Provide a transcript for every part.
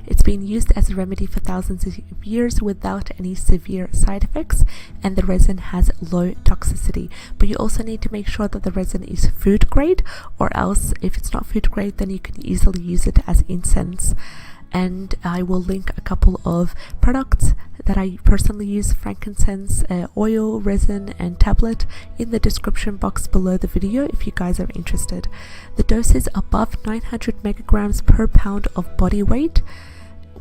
It's been used as a remedy for thousands of years without any severe side effects, and the resin has low toxicity. But you also need to make sure that the resin is food grade, or else if it's not food grade, then you can easily use it as incense. And I will link a couple of products that I personally use, frankincense oil, resin and tablet, in the description box below the video if you guys are interested. The doses above 900 megagrams per pound of body weight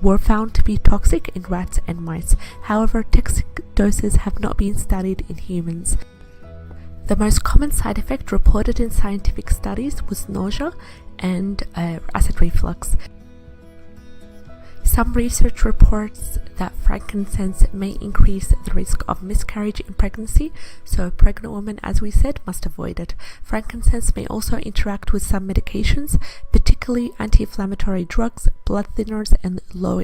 were found to be toxic in rats and mice. However, toxic doses have not been studied in humans. The most common side effect reported in scientific studies was nausea and acid reflux. Some research reports that frankincense may increase the risk of miscarriage in pregnancy, so a pregnant woman, as we said, must avoid it. Frankincense may also interact with some medications, particularly anti-inflammatory drugs, blood thinners, and low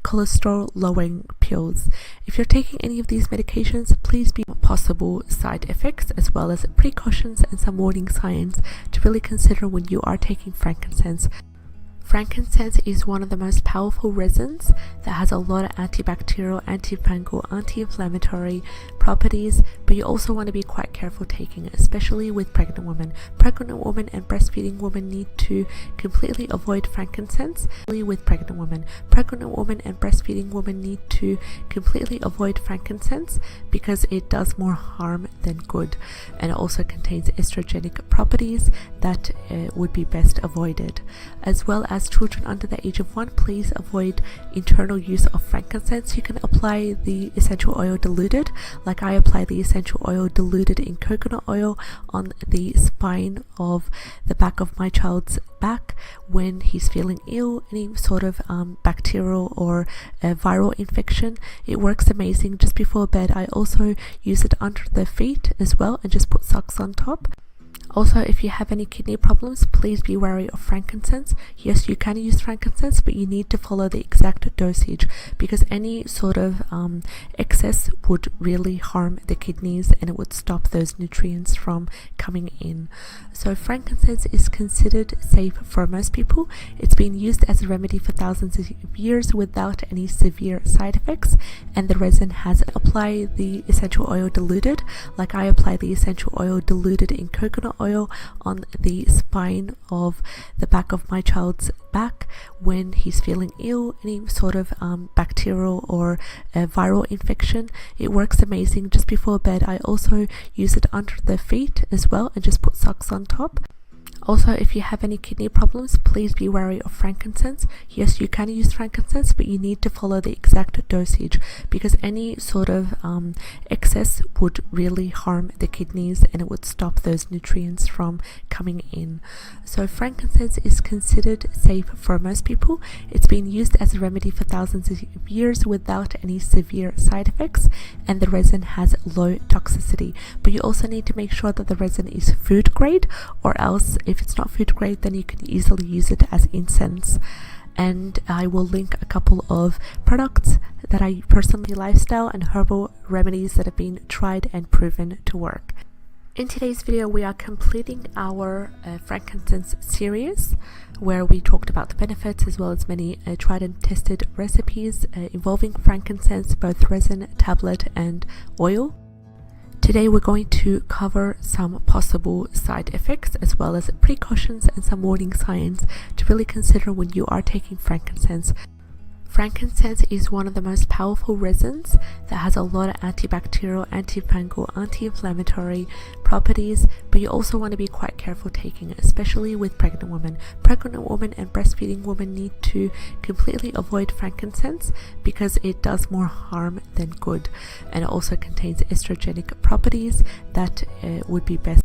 cholesterol lowering pills. If you're taking any of these medications, please be possible side effects as well as precautions and some warning signs to really consider when you are taking frankincense. Frankincense is one of the most powerful resins that has a lot of antibacterial, antifungal, anti-inflammatory properties, but you also want to be quite careful taking it, especially with pregnant women. Pregnant women and breastfeeding women need to completely avoid frankincense. With pregnant women and breastfeeding women need to completely avoid frankincense because it does more harm than good, and it also contains estrogenic properties that would be best avoided. As well as children under the age of 1, please avoid internal use of frankincense. You can apply the essential oil diluted, like I apply the essential oil diluted in coconut oil on the spine of the back of my child's back when he's feeling ill, any sort of bacterial or viral infection. It works amazing. Just before bed, I also use it under the feet as well and just put socks on top. Also, if you have any kidney problems, please be wary of frankincense. Yes, you can use frankincense, but you need to follow the exact dosage because any sort of excess would really harm the kidneys and it would stop those nutrients from coming in. So frankincense is considered safe for most people. It's been used as a remedy for thousands of years without any severe side effects, and the resin has apply the essential oil diluted, like I apply the essential oil diluted in coconut oil on the spine of the back of my child's back when he's feeling ill, any sort of bacterial or viral infection. It works amazing. Just before bed, I also use it under the feet as well and just put socks on top. Also, if you have any kidney problems, please be wary of frankincense. Yes, you can use frankincense, but you need to follow the exact dosage because any sort of excess would really harm the kidneys and it would stop those nutrients from coming in. So frankincense is considered safe for most people. It's been used as a remedy for thousands of years without any severe side effects, and the resin has low toxicity. But you also need to make sure that the resin is food grade, or else if it's not food grade, then you can easily use it as incense. And I will link a couple of products that I personally lifestyle and herbal remedies that have been tried and proven to work. In today's video, we are completing our frankincense series where we talked about the benefits as well as many tried and tested recipes involving frankincense, both resin, tablet and oil. Today we're going to cover some possible side effects as well as precautions and some warning signs to really consider when you are taking frankincense. Frankincense is one of the most powerful resins that has a lot of antibacterial, antifungal, anti-inflammatory properties, but you also want to be quite careful taking it, especially with pregnant women. Pregnant women and breastfeeding women need to completely avoid frankincense because it does more harm than good, and it also contains estrogenic properties that would be best